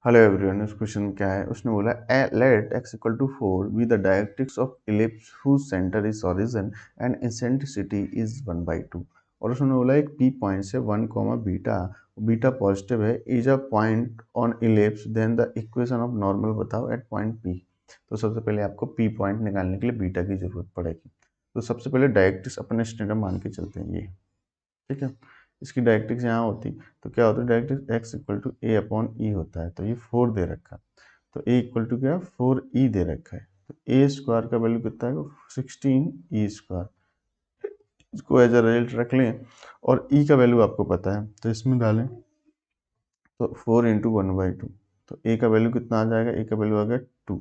Hello everyone, उस question क्या है, उसने बोला let x equal to 4 be the directrix of ellipse whose centre is origin and eccentricity is 1/2। और उसने बोला एक p पॉइंट से 1 बीटा, बीटा पॉजिटिव है, is a point on ellipse, then the equation of normal बताओ at point p। तो सबसे पहले आपको p पॉइंट निकालने के लिए बीटा की जरूरत पड़ेगी। तो सबसे पहले डायरेक्ट्रिक्स अपने स्टैंडर्ड मान के चलते हैं ये, ठीक है। इसकी डायरेक्ट्रिक्स यहाँ होती तो क्या होता है, directrix x equal to a upon e होता है। तो ये 4 दे रखा, तो a इक्वल टू क्या 4e दे रखा है। तो ए स्क्वायर का वैल्यू कितना है 16e स्क्वायर, इसको एज अ रिजल्ट रख लें और e का वैल्यू आपको पता है तो इसमें डालें, तो 4 इंटू 1/2। तो a का वैल्यू कितना आ जाएगा, a का वैल्यू आ गया 2,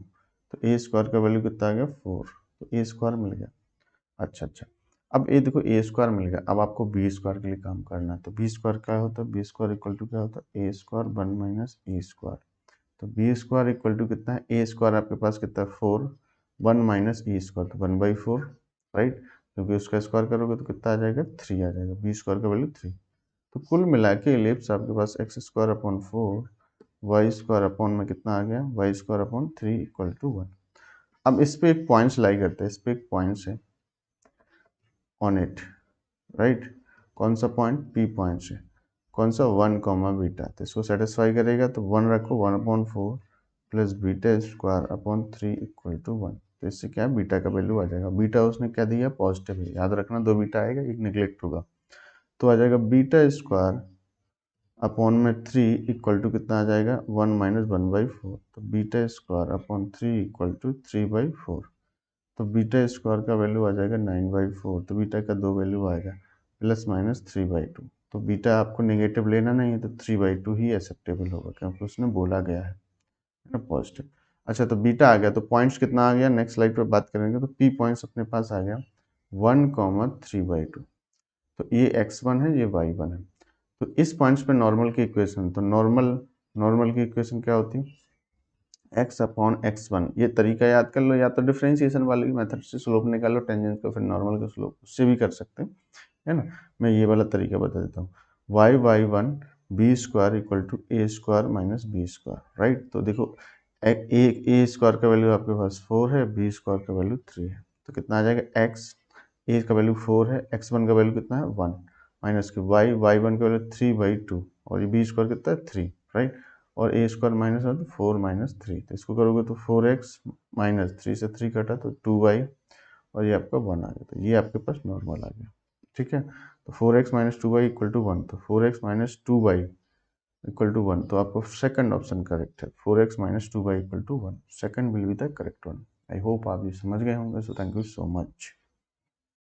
तो a स्क्वायर का वैल्यू कितना आ गया 4, तो a स्क्वायर मिल गया। अच्छा, अब ये देखो ए स्क्वायर मिल गया, अब आपको बी स्क्वायर के लिए काम करना है। तो बी स्क्वायर क्या होता है, बी स्क्वायर इक्वल टू क्या होता है, ए स्क्वायर 1 माइनस ए स्क्वायर। तो बी स्क्वायर इक्वल टू कितना है, ए स्क्वायर आपके पास कितना है 4, 1 माइनस ई स्क्वायर तो 1/4, राइट। क्योंकि उसका स्क्वायर करोगे तो कितना आ जाएगा 3 आ जाएगा, बी स्क्वायर का वैल्यू 3। तो कुल मिला के इलिप्स आपके पास x square upon 4 y square upon में कितना आ गया, y square upon 3 equal to 1। अब इस पे एक पॉइंट्स लाई करते हैं, इस पे एक पॉइंट्स है ऑन इट, राइट। कौन सा पॉइंट, पी पॉइंट से, कौन सा 1 बीटा, तो इसको सेटिस्फाई करेगा। तो 1 रखो, 1/4 plus beta square upon 3 equal to 1। तो इससे क्या है, बीटा का वैल्यू आ जाएगा। बीटा उसने क्या दिया, पॉजिटिव है, याद रखना 2 बीटा आएगा, एक निगलेक्ट होगा। तो आ जाएगा बीटा स्क्वायर अपॉन में 3 इक्वल टू कितना आ जाएगा 1 माइनस 1/4। तो beta square upon 3 equal to 3/4। तो बीटा स्क्वायर का वैल्यू आ जाएगा 9/4। तो बीटा का 2 वैल्यू आएगा प्लस माइनस 3/2। तो बीटा आपको नेगेटिव लेना नहीं है, तो 3/2 ही एक्सेप्टेबल होगा क्योंकि उसने बोला गया है ना पॉजिटिव। अच्छा, तो बीटा आ गया, तो पॉइंट्स कितना आ गया, नेक्स्ट स्लाइड पे बात करेंगे। तो पी पॉइंट्स अपने पास आ गया 1, 3/2। तो ये x1 है, ये y1 है। तो इस पॉइंट्स पे नॉर्मल की इक्वेशन, तो नॉर्मल की इक्वेशन क्या होती है, x अपॉन x1। ये तरीका याद कर लो, या तो डिफरेंशिएशन वाले मेथड से स्लोप निकालो टेंजेंट का, फिर नॉर्मल का स्लोप उससे भी कर सकते हैं, है ना। मैं ये वाला तरीका बता देता हूँ, y1 B square equal to A square minus B square, right. तो देखो ए स्क्वायर का वैल्यू आपके पास 4 है, बी स्क्वायर का वैल्यू 3 है। तो कितना आ जाएगा, एक्स ए का वैल्यू 4 है, x1 का वैल्यू कितना है 1, माइनस के y1 का वैल्यू 3/2 और ये बी स्क्वायर कितना है 3, राइट। और ए स्क्वायर माइनस है तो 4 माइनस 3, तो इसको करोगे तो 4x माइनस 3 से 3 कटा तो 2y, और ये आपका 1 आ गया। तो ये आपके पास नॉर्मल आ गया, ठीक है। तो 4x minus 2y equal to 1, तो 4x minus 2y equal to 1, तो आपको सेकंड ऑप्शन करेक्ट है, 4x minus 2y equal to 1, second will be the correct one. I hope आप ये समझ गए होंगे, so thank you so much.